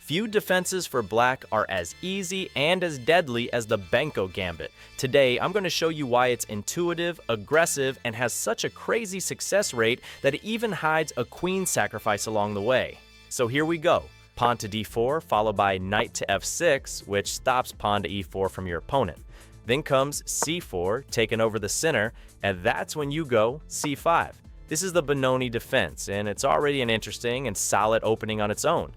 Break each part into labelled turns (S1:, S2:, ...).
S1: Few defenses for black are as easy and as deadly as the Benko Gambit. Today, I'm going to show you why it's intuitive, aggressive, and has such a crazy success rate that it even hides a queen sacrifice along the way. So here we go. Pawn to d4, followed by knight to f6, which stops pawn to e4 from your opponent. Then comes c4, taking over the center, and that's when you go c5. This is the Benoni defense, and it's already an interesting and solid opening on its own.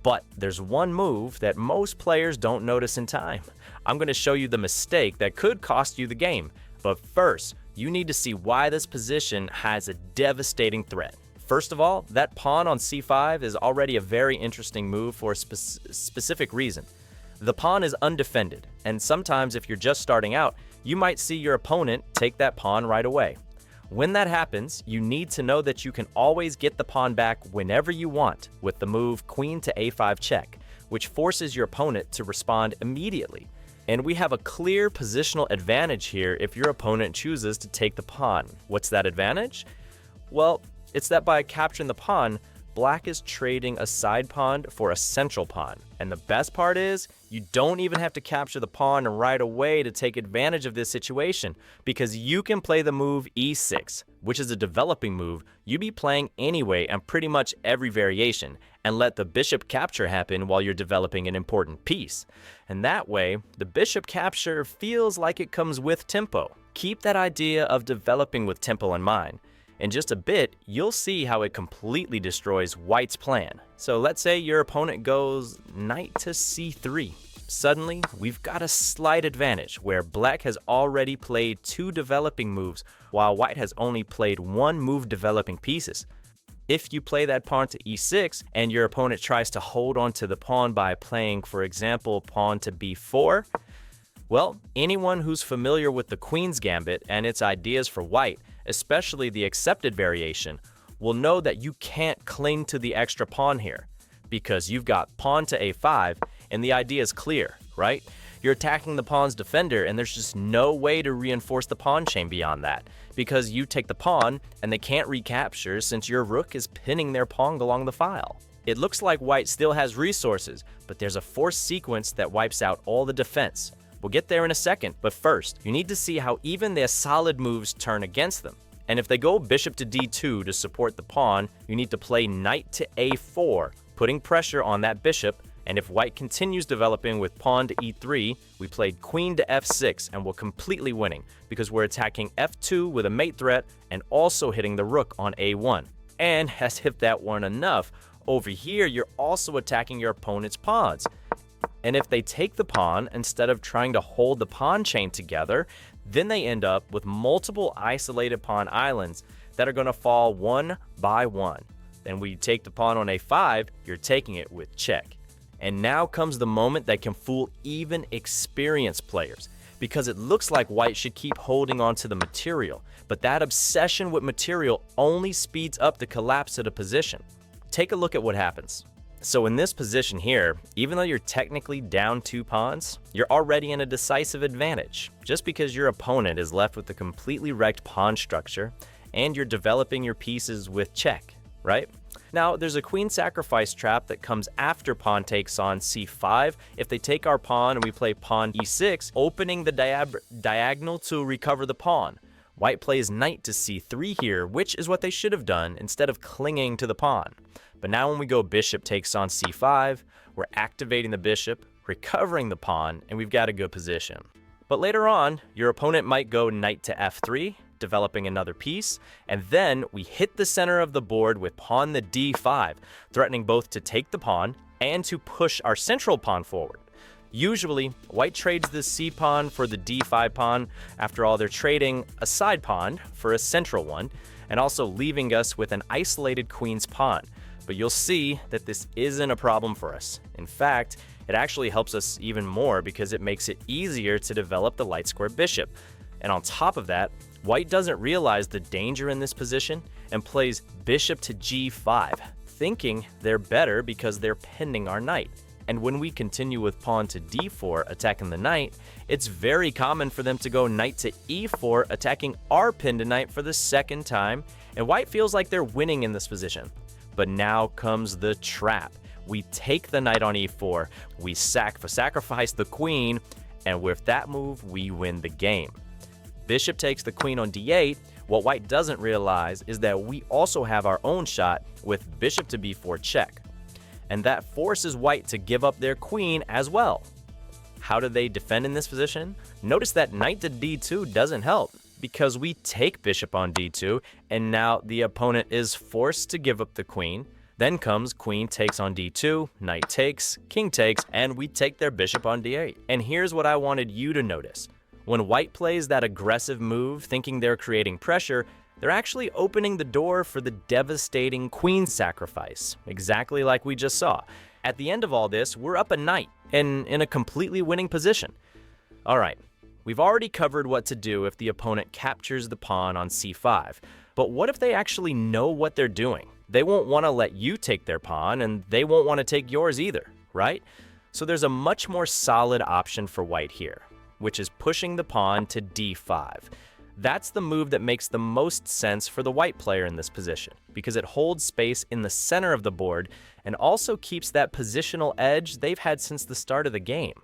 S1: But there's one move that most players don't notice in time. I'm going to show you the mistake that could cost you the game. But first, you need to see why this position has a devastating threat. First of all, that pawn on c5 is already a very interesting move for a specific reason. The pawn is undefended, and sometimes if you're just starting out, you might see your opponent take that pawn right away. When that happens, you need to know that you can always get the pawn back whenever you want with the move queen to a5 check, which forces your opponent to respond immediately. And we have a clear positional advantage here if your opponent chooses to take the pawn. What's that advantage? Well, it's that by capturing the pawn, black is trading a side pawn for a central pawn. And the best part is, you don't even have to capture the pawn right away to take advantage of this situation, because you can play the move e6, which is a developing move you'd be playing anyway on pretty much every variation, and let the bishop capture happen while you're developing an important piece. And that way, the bishop capture feels like it comes with tempo. Keep that idea of developing with tempo in mind. In just a bit, you'll see how it completely destroys white's plan. So let's say your opponent goes knight to c3. Suddenly, we've got a slight advantage where black has already played two developing moves while white has only played one move developing pieces. If you play that pawn to e6 and your opponent tries to hold on to the pawn by playing, for example, pawn to b4, well, anyone who's familiar with the Queen's Gambit and its ideas for white, especially the accepted variation, will know that you can't cling to the extra pawn here, because you've got pawn to a5 and the idea is clear, right? You're attacking the pawn's defender and there's just no way to reinforce the pawn chain beyond that, because you take the pawn and they can't recapture since your rook is pinning their pawn along the file. It looks like white still has resources, but there's a forced sequence that wipes out all the defense. We'll get there in a second, but first, you need to see how even their solid moves turn against them. And if they go bishop to d2 to support the pawn, you need to play knight to a4, putting pressure on that bishop. And if white continues developing with pawn to e3, we played queen to f6 and we're completely winning because we're attacking f2 with a mate threat and also hitting the rook on a1. And has hit that one enough, over here you're also attacking your opponent's pawns. And if they take the pawn instead of trying to hold the pawn chain together, then they end up with multiple isolated pawn islands that are going to fall one by one. Then when you take the pawn on a5, you're taking it with check. And now comes the moment that can fool even experienced players, because it looks like white should keep holding on to the material, but that obsession with material only speeds up the collapse of the position. Take a look at what happens. So in this position here, even though you're technically down 2 pawns, you're already in a decisive advantage, just because your opponent is left with a completely wrecked pawn structure, and you're developing your pieces with check, right? Now, there's a queen sacrifice trap that comes after pawn takes on c5. If they take our pawn and we play pawn e6, opening the diagonal to recover the pawn. White plays knight to c3 here, which is what they should have done instead of clinging to the pawn. But now when we go bishop takes on c5, we're activating the bishop, recovering the pawn, and we've got a good position. But later on, your opponent might go knight to f3, developing another piece, and then we hit the center of the board with pawn to d5, threatening both to take the pawn and to push our central pawn forward. Usually, white trades the c pawn for the d5 pawn. After all, they're trading a side pawn for a central one, and also leaving us with an isolated queen's pawn. But you'll see that this isn't a problem for us. In fact, it actually helps us even more because it makes it easier to develop the light square bishop. And on top of that, white doesn't realize the danger in this position and plays bishop to g5, thinking they're better because they're pinning our knight. And when we continue with pawn to d4 attacking the knight, it's very common for them to go knight to e4 attacking our pinned knight for the second time, and white feels like they're winning in this position. But now comes the trap. we take the knight on e4, we sacrifice the queen, and with that move, we win the game. Bishop takes the queen on d8. What white doesn't realize is that we also have our own shot with bishop to b4 check. And that forces white to give up their queen as well. How do they defend in this position? Notice that knight to d2 doesn't help, because we take bishop on d2, and now the opponent is forced to give up the queen. Then comes queen takes on d2, knight takes, king takes, and we take their bishop on d8. And here's what I wanted you to notice. When white plays that aggressive move, thinking they're creating pressure, they're actually opening the door for the devastating queen sacrifice, exactly like we just saw. At the end of all this, we're up a knight and in a completely winning position. All right, we've already covered what to do if the opponent captures the pawn on c5. But what if they actually know what they're doing? They won't want to let you take their pawn, and they won't want to take yours either, right? So there's a much more solid option for white here, which is pushing the pawn to d5. That's the move that makes the most sense for the white player in this position, because it holds space in the center of the board and also keeps that positional edge they've had since the start of the game.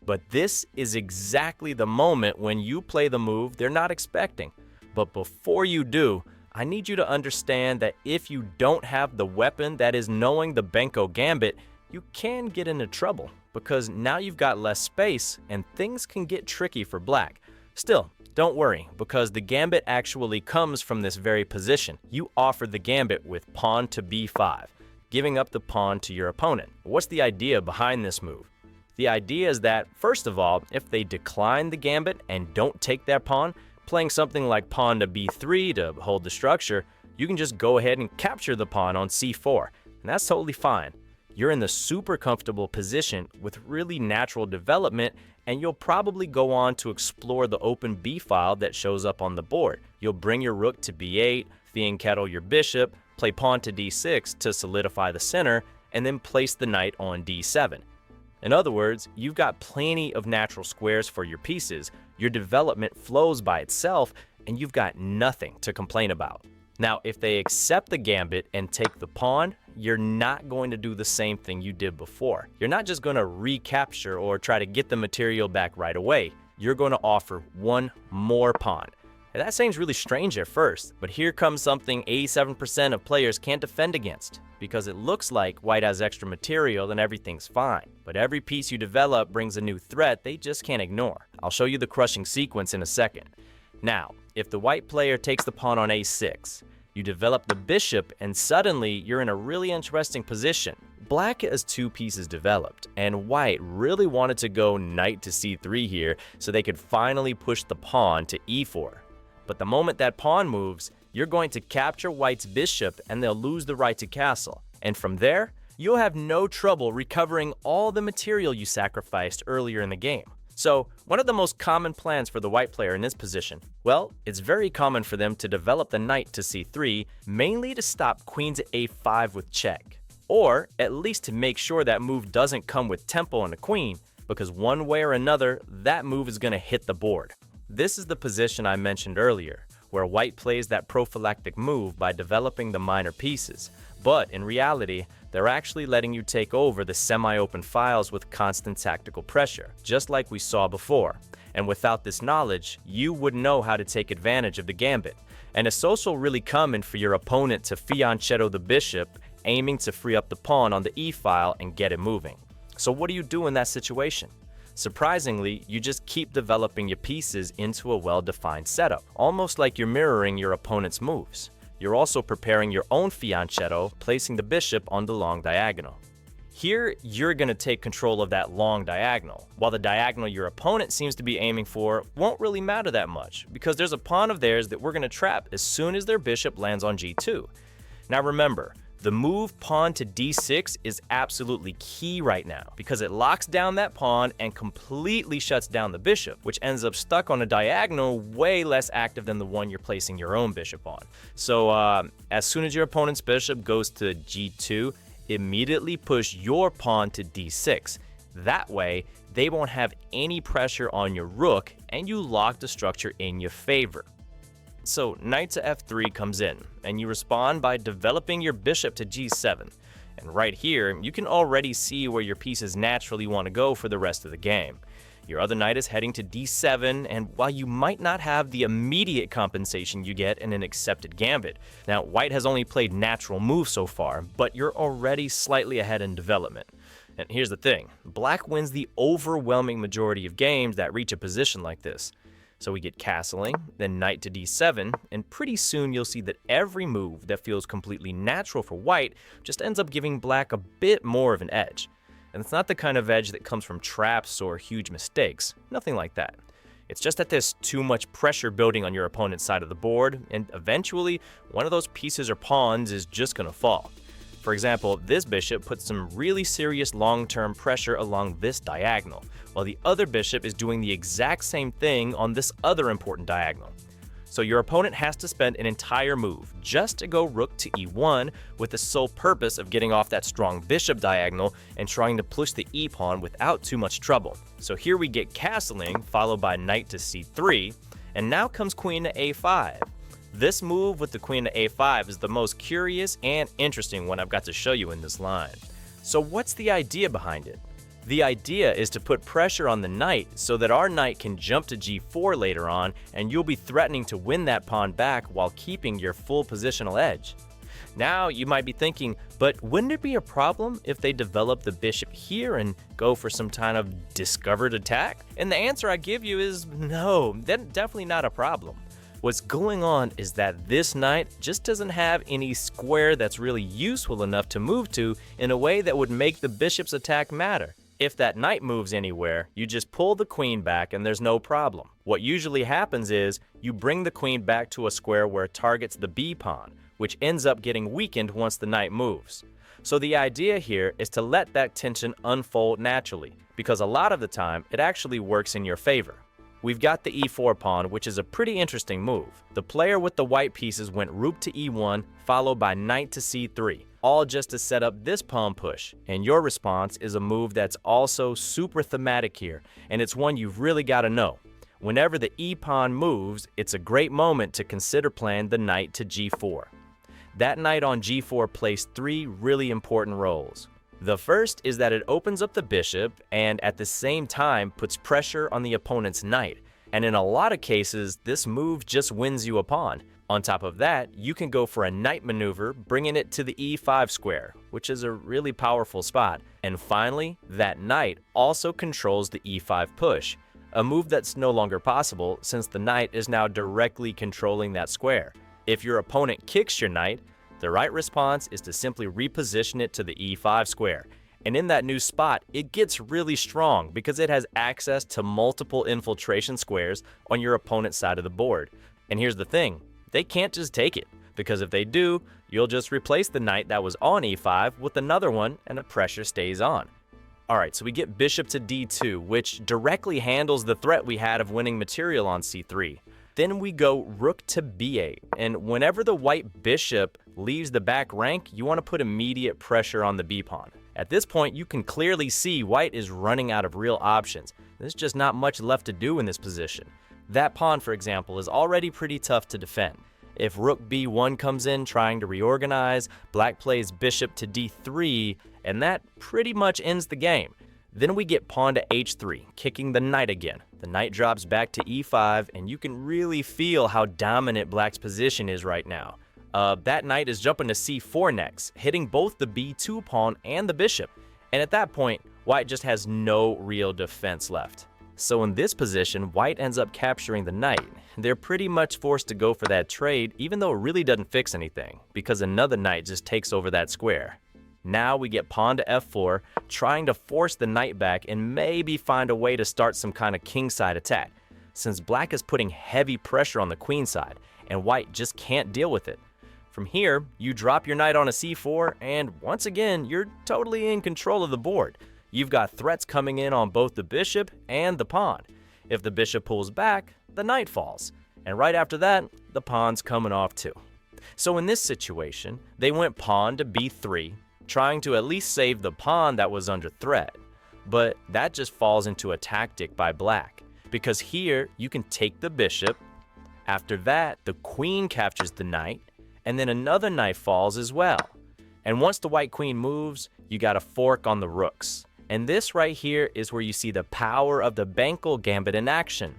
S1: But this is exactly the moment when you play the move they're not expecting. But before you do, I need you to understand that if you don't have the weapon that is knowing the Benko Gambit, you can get into trouble, because now you've got less space and things can get tricky for black. Still, don't worry, because the gambit actually comes from this very position. You offered the gambit with pawn to b5, giving up the pawn to your opponent. What's the idea behind this move? The idea is that, first of all, if they decline the gambit and don't take their pawn, playing something like pawn to b3 to hold the structure, you can just go ahead and capture the pawn on c4, and that's totally fine. You're in the super comfortable position with really natural development, and you'll probably go on to explore the open b file that shows up on the board. You'll bring your rook to b8, fianchettle your bishop, play pawn to d6 to solidify the center, and then place the knight on d7. In other words, you've got plenty of natural squares for your pieces, your development flows by itself, and you've got nothing to complain about. Now, if they accept the gambit and take the pawn, you're not going to do the same thing you did before. You're not just going to recapture or try to get the material back right away. You're going to offer one more pawn. And that seems really strange at first, but here comes something 87% of players can't defend against, because it looks like white has extra material and everything's fine. But every piece you develop brings a new threat they just can't ignore. I'll show you the crushing sequence in a second. Now, if the white player takes the pawn on a6, you develop the bishop, and suddenly you're in a really interesting position. Black has two pieces developed, and white really wanted to go knight to c3 here so they could finally push the pawn to e4. But the moment that pawn moves, you're going to capture white's bishop and they'll lose the right to castle. And from there, you'll have no trouble recovering all the material you sacrificed earlier in the game. So, one of the most common plans for the white player in this position? Well, it's very common for them to develop the knight to c3, mainly to stop queen to a5 with check. Or, at least to make sure that move doesn't come with tempo on the queen, because one way or another, that move is going to hit the board. This is the position I mentioned earlier, where white plays that prophylactic move by developing the minor pieces. But in reality, they're actually letting you take over the semi-open files with constant tactical pressure, just like we saw before. And without this knowledge, you wouldn't know how to take advantage of the gambit. And it's also really common for your opponent to fianchetto the bishop, aiming to free up the pawn on the e-file and get it moving. So what do you do in that situation? Surprisingly, you just keep developing your pieces into a well-defined setup, almost like you're mirroring your opponent's moves. You're also preparing your own fianchetto, placing the bishop on the long diagonal. Here, you're going to take control of that long diagonal, while the diagonal your opponent seems to be aiming for won't really matter that much, because there's a pawn of theirs that we're going to trap as soon as their bishop lands on g2. Now remember, the move pawn to d6 is absolutely key right now, because it locks down that pawn and completely shuts down the bishop, which ends up stuck on a diagonal way less active than the one you're placing your own bishop on. So as soon as your opponent's bishop goes to g2, immediately push your pawn to d6. That way, they won't have any pressure on your rook, and you lock the structure in your favor. So knight to f3 comes in, and you respond by developing your bishop to g7. And right here, you can already see where your pieces naturally want to go for the rest of the game. Your other knight is heading to d7, and while you might not have the immediate compensation you get in an accepted gambit, now white has only played natural moves so far, but you're already slightly ahead in development. And here's the thing, black wins the overwhelming majority of games that reach a position like this. So we get castling, then knight to d7, and pretty soon you'll see that every move that feels completely natural for white just ends up giving black a bit more of an edge. And it's not the kind of edge that comes from traps or huge mistakes, nothing like that. It's just that there's too much pressure building on your opponent's side of the board, and eventually, one of those pieces or pawns is just gonna fall. For example, this bishop puts some really serious long-term pressure along this diagonal, while the other bishop is doing the exact same thing on this other important diagonal. So your opponent has to spend an entire move just to go rook to e1 with the sole purpose of getting off that strong bishop diagonal and trying to push the e-pawn without too much trouble. So here we get castling, followed by knight to c3, and now comes queen to a5. This move with the queen to a5 is the most curious and interesting one I've got to show you in this line. So what's the idea behind it? The idea is to put pressure on the knight so that our knight can jump to g4 later on, and you'll be threatening to win that pawn back while keeping your full positional edge. Now you might be thinking, but wouldn't it be a problem if they develop the bishop here and go for some kind of discovered attack? And the answer I give you is no, that's definitely not a problem. What's going on is that this knight just doesn't have any square that's really useful enough to move to in a way that would make the bishop's attack matter. If that knight moves anywhere, you just pull the queen back and there's no problem. What usually happens is you bring the queen back to a square where it targets the b pawn, which ends up getting weakened once the knight moves. So the idea here is to let that tension unfold naturally, because a lot of the time it actually works in your favor. We've got the e4 pawn, which is a pretty interesting move. The player with the white pieces went rook to e1, followed by knight to c3, all just to set up this pawn push. And your response is a move that's also super thematic here, and it's one you've really got to know. Whenever the e-pawn moves, it's a great moment to consider playing the knight to g4. That knight on g4 plays three really important roles. The first is that it opens up the bishop and at the same time puts pressure on the opponent's knight. And in a lot of cases, this move just wins you a pawn. On top of that, you can go for a knight maneuver, bringing it to the e5 square, which is a really powerful spot. And finally, that knight also controls the e5 push, a move that's no longer possible since the knight is now directly controlling that square. If your opponent kicks your knight, the right response is to simply reposition it to the e5 square. And in that new spot, it gets really strong because it has access to multiple infiltration squares on your opponent's side of the board. And here's the thing, they can't just take it, because if they do, you'll just replace the knight that was on e5 with another one and the pressure stays on. Alright, so we get bishop to d2, which directly handles the threat we had of winning material on c3. Then we go rook to b8, and whenever the white bishop leaves the back rank, you want to put immediate pressure on the b-pawn. At this point, you can clearly see white is running out of real options. There's just not much left to do in this position. That pawn, for example, is already pretty tough to defend. If rook b1 comes in trying to reorganize, black plays bishop to d3, and that pretty much ends the game. Then we get pawn to h3, kicking the knight again. The knight drops back to e5, and you can really feel how dominant black's position is right now. That knight is jumping to c4 next, hitting both the b2 pawn and the bishop. And at that point, white just has no real defense left. So in this position, white ends up capturing the knight. They're pretty much forced to go for that trade, even though it really doesn't fix anything, because another knight just takes over that square. Now we get pawn to f4, trying to force the knight back and maybe find a way to start some kind of kingside attack, since black is putting heavy pressure on the queen side, and white just can't deal with it. From here, you drop your knight on a c4, and once again, you're totally in control of the board. You've got threats coming in on both the bishop and the pawn. If the bishop pulls back, the knight falls, and right after that, the pawn's coming off too. So in this situation, they went pawn to b3, trying to at least save the pawn that was under threat. But that just falls into a tactic by black, because here you can take the bishop. After that, the queen captures the knight, and then another knight falls as well. And once the white queen moves, you got a fork on the rooks. And this right here is where you see the power of the Benko Gambit in action.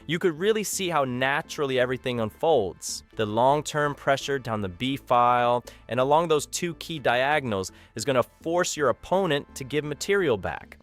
S1: You could really see how naturally everything unfolds. The long-term pressure down the b file and along those two key diagonals is going to force your opponent to give material back.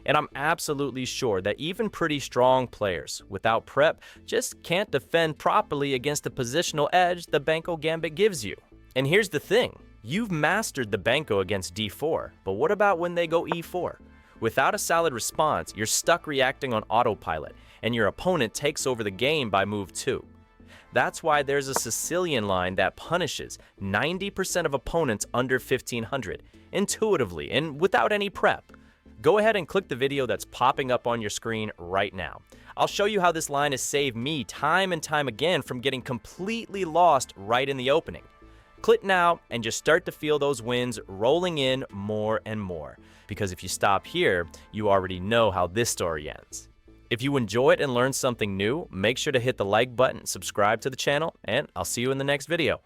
S1: And I'm absolutely sure that even pretty strong players without prep just can't defend properly against the positional edge the Benko Gambit gives you. And here's the thing, you've mastered the Benko against d4, but what about when they go e4? Without a solid response, you're stuck reacting on autopilot, and your opponent takes over the game by move 2. That's why there's a Sicilian line that punishes 90% of opponents under 1500, intuitively and without any prep. Go ahead and click the video that's popping up on your screen right now. I'll show you how this line has saved me time and time again from getting completely lost right in the opening. Click now and just start to feel those wins rolling in more and more. Because if you stop here, you already know how this story ends. If you enjoyed and learned something new, make sure to hit the like button, subscribe to the channel, and I'll see you in the next video.